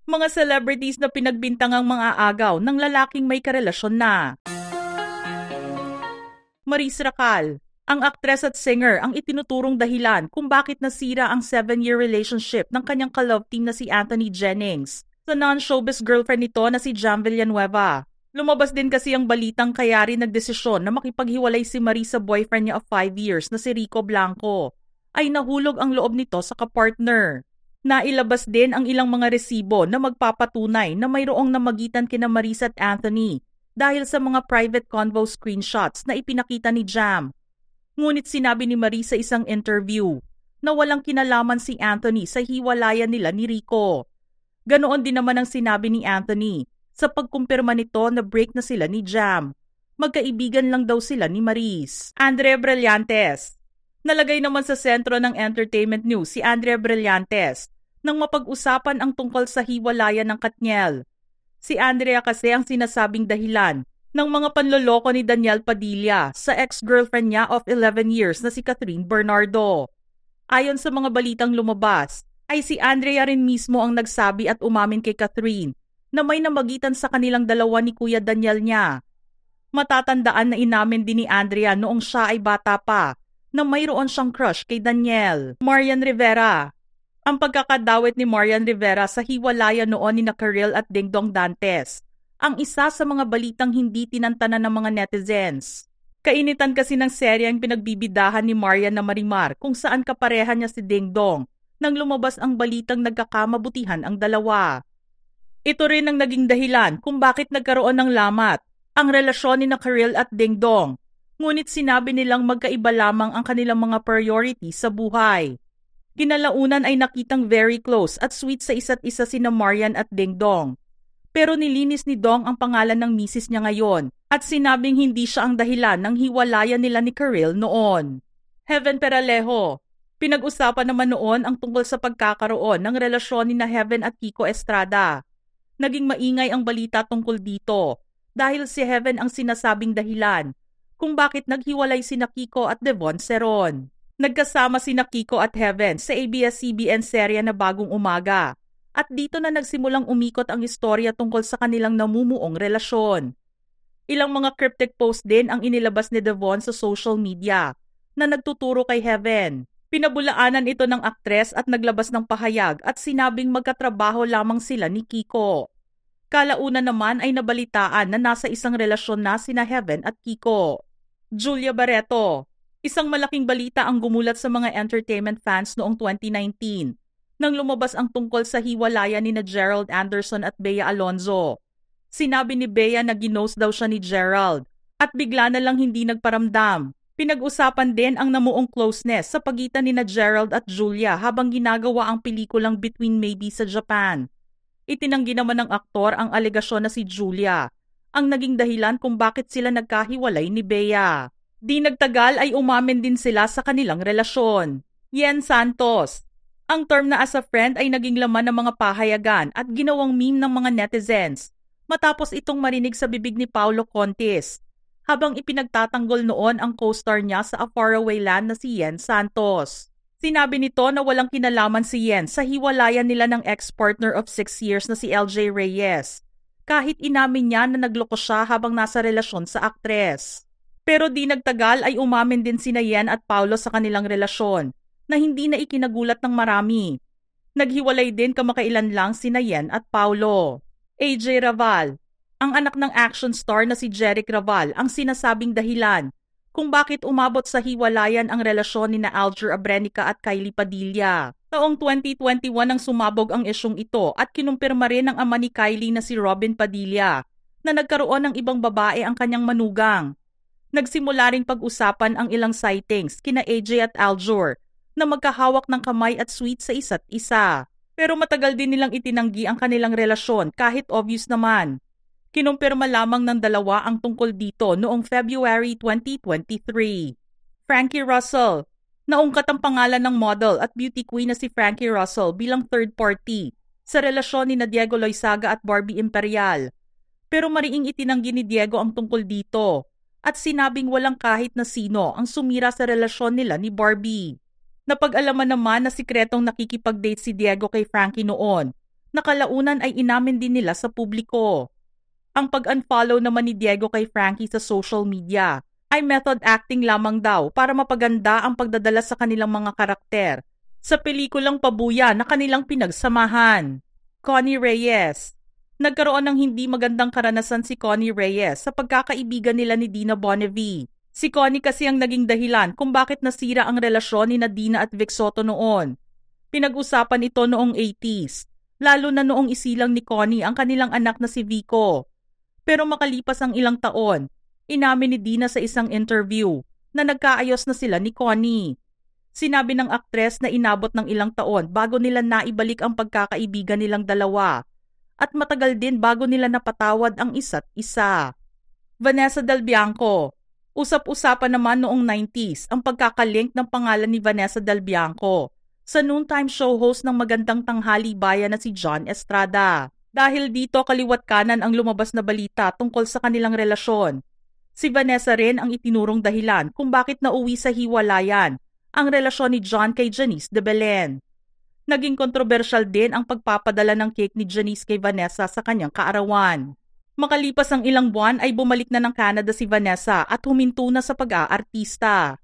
Mga celebrities na pinagbintangang mga agaw ng lalaking may karelasyon na. Maris Racal, ang aktres at singer ang itinuturong dahilan kung bakit nasira ang 7-year relationship ng kanyang ka-love team na si Anthony Jennings sa non-showbiz girlfriend nito na si Jam Villanueva. Lumabas din kasi ang balitang kaya rin nagdesisyon na makipaghiwalay si Maris sa boyfriend niya of 5 years na si Rico Blanco ay nahulog ang loob nito sa kapartner. Nailabas din ang ilang mga resibo na magpapatunay na mayroong namagitan kina Maris at Anthony dahil sa mga private convo screenshots na ipinakita ni Jam. Ngunit sinabi ni Maris sa isang interview na walang kinalaman si Anthony sa hiwalayan nila ni Rico. Ganoon din naman ang sinabi ni Anthony sa pagkumpirma nito na break na sila ni Jam. Magkaibigan lang daw sila ni Maris. Andrea Brillantes. Nalagay naman sa sentro ng entertainment news si Andrea Brillantes nang mapag-usapan ang tungkol sa hiwalayan ng Katniel. Si Andrea kasi ang sinasabing dahilan ng mga panloloko ni Daniel Padilla sa ex-girlfriend niya of 11 years na si Catherine Bernardo. Ayon sa mga balitang lumabas, ay si Andrea rin mismo ang nagsabi at umamin kay Catherine na may namagitan sa kanilang dalawa ni Kuya Daniel niya. Matatandaan na inamin din ni Andrea noong siya ay bata pa na mayroon siyang crush kay Daniel. Marian Rivera. Ang pagkakadawit ni Marian Rivera sa hiwalayan noon ni Karil at Dingdong Dantes ang isa sa mga balitang hindi tinantanan ng mga netizens. Kainitan kasi ng serye ang pinagbibidahan ni Marian na Marimar kung saan kapareha niya si Dingdong nang lumabas ang balitang nagkakamabutihan ang dalawa. Ito rin ang naging dahilan kung bakit nagkaroon ng lamat ang relasyon ni Karil at Dingdong. Ngunit sinabi nilang magkaiba lamang ang kanilang mga priority sa buhay. Kinalaunan ay nakitang very close at sweet sa isa't isa sina Marian at Dingdong. Pero nilinis ni Dong ang pangalan ng misis niya ngayon at sinabing hindi siya ang dahilan ng hiwalayan nila ni Karil noon. Heaven Peralejo. Pinag-usapan naman noon ang tungkol sa pagkakaroon ng relasyon ni Heaven at Kiko Estrada. Naging maingay ang balita tungkol dito dahil si Heaven ang sinasabing dahilan kung bakit naghiwalay sina Kiko at Devon Ceron. Nagkasama sina Kiko at Heaven sa ABS-CBN serya na Bagong Umaga at dito na nagsimulang umikot ang istorya tungkol sa kanilang namumuong relasyon. Ilang mga cryptic post din ang inilabas ni Devon sa social media na nagtuturo kay Heaven. Pinabulaanan ito ng aktres at naglabas ng pahayag at sinabing magkatrabaho lamang sila ni Kiko. Kalaunan naman ay nabalitaan na nasa isang relasyon na sina Heaven at Kiko. Julia Barreto. Isang malaking balita ang gumulat sa mga entertainment fans noong 2019 nang lumabas ang tungkol sa hiwalayan ni Gerald Anderson at Bea Alonzo. Sinabi ni Bea na ginost daw siya ni Gerald at bigla na lang hindi nagparamdam. Pinag-usapan din ang namuong closeness sa pagitan ni Gerald at Julia habang ginagawa ang pelikulang Between Maybe sa Japan. Itinanggi naman ng aktor ang alegasyon na si Julia ang naging dahilan kung bakit sila nagkahiwalay ni Bea. Di nagtagal ay umamin din sila sa kanilang relasyon. Yen Santos. Ang term na as a friend ay naging laman ng mga pahayagan at ginawang meme ng mga netizens matapos itong marinig sa bibig ni Paulo Contis habang ipinagtatanggol noon ang co-star niya sa A Faraway Land na si Yen Santos. Sinabi nito na walang kinalaman si Yen sa hiwalayan nila ng ex-partner of 6 years na si LJ Reyes kahit inamin niya na nagloko siya habang nasa relasyon sa aktres. Pero di nagtagal ay umamin din sina Yen at Paulo sa kanilang relasyon na hindi na ikinagulat ng marami. Naghiwalay din kamakailan lang sina Yen at Paulo. AJ Raval. Ang anak ng action star na si Jeric Raval ang sinasabing dahilan kung bakit umabot sa hiwalayan ang relasyon ni Alger Abrenica at Kylie Padilla. Taong 2021 nang sumabog ang isyong ito at kinumpirma rin ng ama ni Kylie na si Robin Padilla na nagkaroon ng ibang babae ang kanyang manugang. Nagsimula ring pag-usapan ang ilang sightings kina AJ at Aljur na magkahawak ng kamay at sweet sa isa't isa. Pero matagal din nilang itinanggi ang kanilang relasyon kahit obvious naman. Kinumpirma lamang ng dalawa ang tungkol dito noong February 2023. Frankie Russell. Naungkat ang pangalan ng model at beauty queen na si Frankie Russell bilang third party sa relasyon ni Diego Loizaga at Barbie Imperial. Pero mariing itinanggi ni Diego ang tungkol dito at sinabing walang kahit na sino ang sumira sa relasyon nila ni Barbie. Napag-alaman naman na sikretong nakikipag-date si Diego kay Frankie noon Nakalaunan ay inamin din nila sa publiko. Ang pag-unfollow naman ni Diego kay Frankie sa social media ay method acting lamang daw para mapaganda ang pagdadala sa kanilang mga karakter sa pelikulang Pabuya na kanilang pinagsamahan. Connie Reyes. Nagkaroon ng hindi magandang karanasan si Connie Reyes sa pagkakaibigan nila ni Dina Bonnevie. Si Connie kasi ang naging dahilan kung bakit nasira ang relasyon ni Dina at Vic Soto noon. Pinag-usapan ito noong 80s, lalo na noong isilang ni Connie ang kanilang anak na si Vico. Pero makalipas ang ilang taon, inamin ni Dina sa isang interview na nagkaayos na sila ni Connie. Sinabi ng aktres na inabot ng ilang taon bago nila naibalik ang pagkakaibigan nilang dalawa at matagal din bago nila napatawad ang isa't isa. Vanessa Del Bianco. Usap-usapan naman noong 90s ang pagkakalink ng pangalan ni Vanessa Del Bianco sa noontime show host ng Magandang Tanghali Bayan na si John Estrada. Dahil dito kaliwat kanan ang lumabas na balita tungkol sa kanilang relasyon. Si Vanessa rin ang itinurong dahilan kung bakit nauwi sa hiwalayan ang relasyon ni John kay Janice de Belen. Naging kontrobersyal din ang pagpapadala ng cake ni Janice kay Vanessa sa kanyang kaarawan. Makalipas ang ilang buwan ay bumalik na ng Canada si Vanessa at huminto na sa pag-aartista.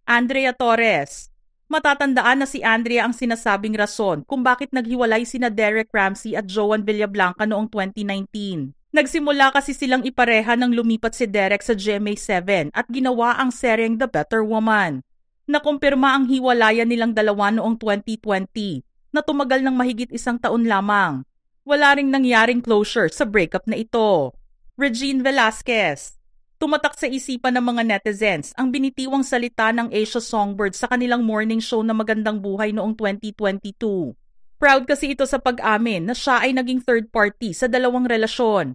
Andrea Torres. Matatandaan na si Andrea ang sinasabing rason kung bakit naghiwalay sina Derek Ramsey at Joan Villablanca noong 2019. Nagsimula kasi silang ipareha nang lumipat si Derek sa GMA7 at ginawa ang seryeng The Better Woman. Nakumpirma ang hiwalayan nilang dalawa noong 2020 na tumagal ng mahigit isang taon lamang. Wala ring nangyaring closure sa breakup na ito. Regine Velasquez. Tumatak sa isipan ng mga netizens ang binitiwang salita ng Asia Songbird sa kanilang morning show na Magandang Buhay noong 2022. Proud kasi ito sa pag-amin na siya ay naging third party sa dalawang relasyon.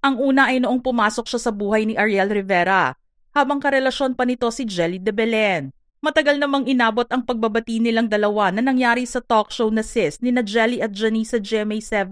Ang una ay noong pumasok siya sa buhay ni Ariel Rivera, habang karelasyon pa nito si Jelly de Belen. Matagal namang inabot ang pagbabati nilang dalawa na nangyari sa talk show na Sis ni na Jelly at Janice sa GMA7.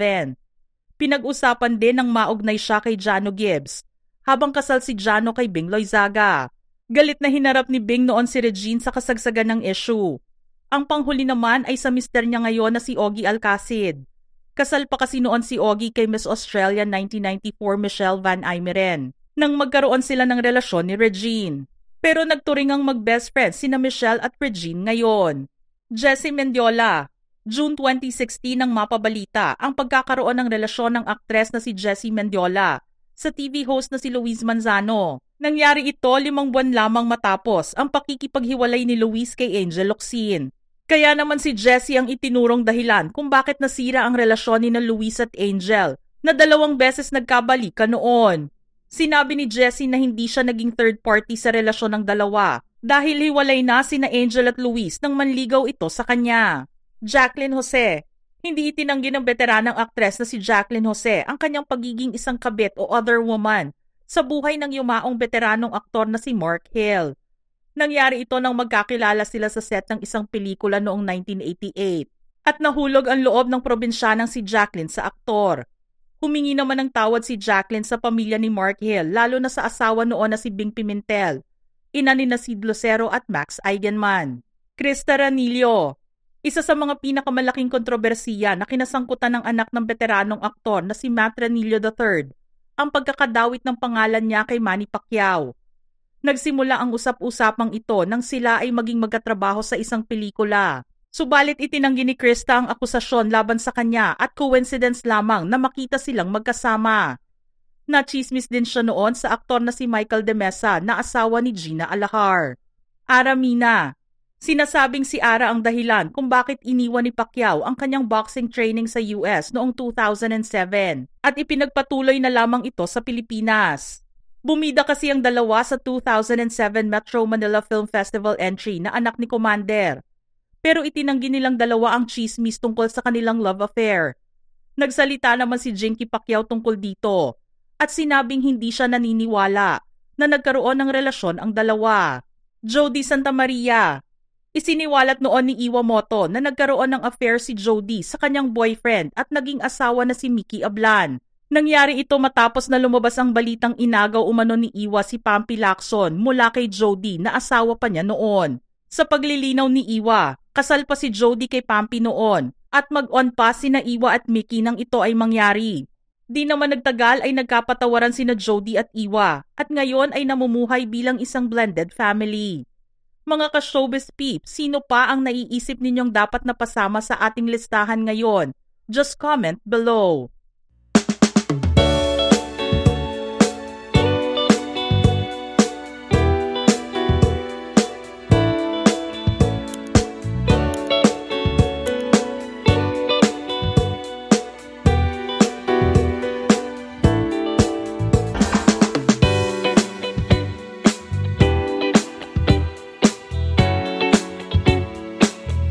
Pinag-usapan din ng maugnay siya kay Jano Gibbs, habang kasal si Jano kay Bing Loizaga. Galit na hinarap ni Bing noon si Regine sa kasagsagan ng issue. Ang panghuli naman ay sa mister niya ngayon na si Ogie Alcacid. Kasal pa kasi noon si Ogie kay Miss Australia 1994 Michelle Van Eimeren nang magkaroon sila ng relasyon ni Regine. Pero nagturingang mag-best friends sina Michelle at Regine ngayon. Jessie Mendiola. June 2016 nang mapabalita ang pagkakaroon ng relasyon ng aktres na si Jessie Mendiola sa TV host na si Luis Manzano. Nangyari ito 5 buwan lamang matapos ang pakikipaghiwalay ni Luis kay Angel Locsin. Kaya naman si Jessie ang itinurong dahilan kung bakit nasira ang relasyon ni na Luis at Angel na 2 beses nagkabalikan noon. Sinabi ni Jessie na hindi siya naging third party sa relasyon ng dalawa dahil hiwalay na sina Angel at Luis nang manligaw ito sa kanya. Jacqueline Jose. Hindi itinanggi ng veteranang aktres na si Jacqueline Jose ang kanyang pagiging isang kabit o other woman sa buhay ng yumaong veteranong aktor na si Mark Hill. Nangyari ito nang magkakilala sila sa set ng isang pelikula noong 1988 at nahulog ang loob ng probinsyanang si Jacqueline sa aktor. Humingi naman ng tawad si Jacqueline sa pamilya ni Mark Hill lalo na sa asawa noon na si Bing Pimentel, ina ni Sid Lucero at Max Eigenman. Krista Ranillo. Isa sa mga pinakamalaking kontrobersiya na kinasangkutan ng anak ng veteranong aktor na si Matt Ranillo III, ang pagkakadawit ng pangalan niya kay Manny Pacquiao. Nagsimula ang usap-usapang ito nang sila ay maging magkatrabaho sa isang pelikula. Subalit itinanggi ni Krista ang akusasyon laban sa kanya at coincidence lamang na makita silang magkasama. Nachismis din siya noon sa aktor na si Michael De Mesa na asawa ni Gina Alahar. Ara Mina. Sinasabing si Ara ang dahilan kung bakit iniwan ni Pacquiao ang kanyang boxing training sa US noong 2007 at ipinagpatuloy na lamang ito sa Pilipinas. Bumida kasi ang dalawa sa 2007 Metro Manila Film Festival entry na anak ni Commander. Pero itinanggi nilang dalawa ang chismis tungkol sa kanilang love affair. Nagsalita naman si Jinky Pacquiao tungkol dito at sinabing hindi siya naniniwala na nagkaroon ng relasyon ang dalawa. Jody Santa Maria. Isiniwalat noon ni Iwamoto na nagkaroon ng affair si Jody sa kanyang boyfriend at naging asawa na si Mickey Ablan. Nangyari ito matapos na lumabas ang balitang inagaw umano ni Iwa si Pampi Lacson mula kay Jody na asawa pa niya noon. Sa paglilinaw ni Iwa, kasal pa si Jody kay Pampi noon At mag-on pa sina Iwa at Mickey nang ito ay mangyari. Di naman nagtagal ay nagkapatawaran sina Jody at Iwa at ngayon ay namumuhay bilang isang blended family. Mga ka-showbiz peeps, sino pa ang naiisip ninyong dapat na pasama sa ating listahan ngayon? Just comment below.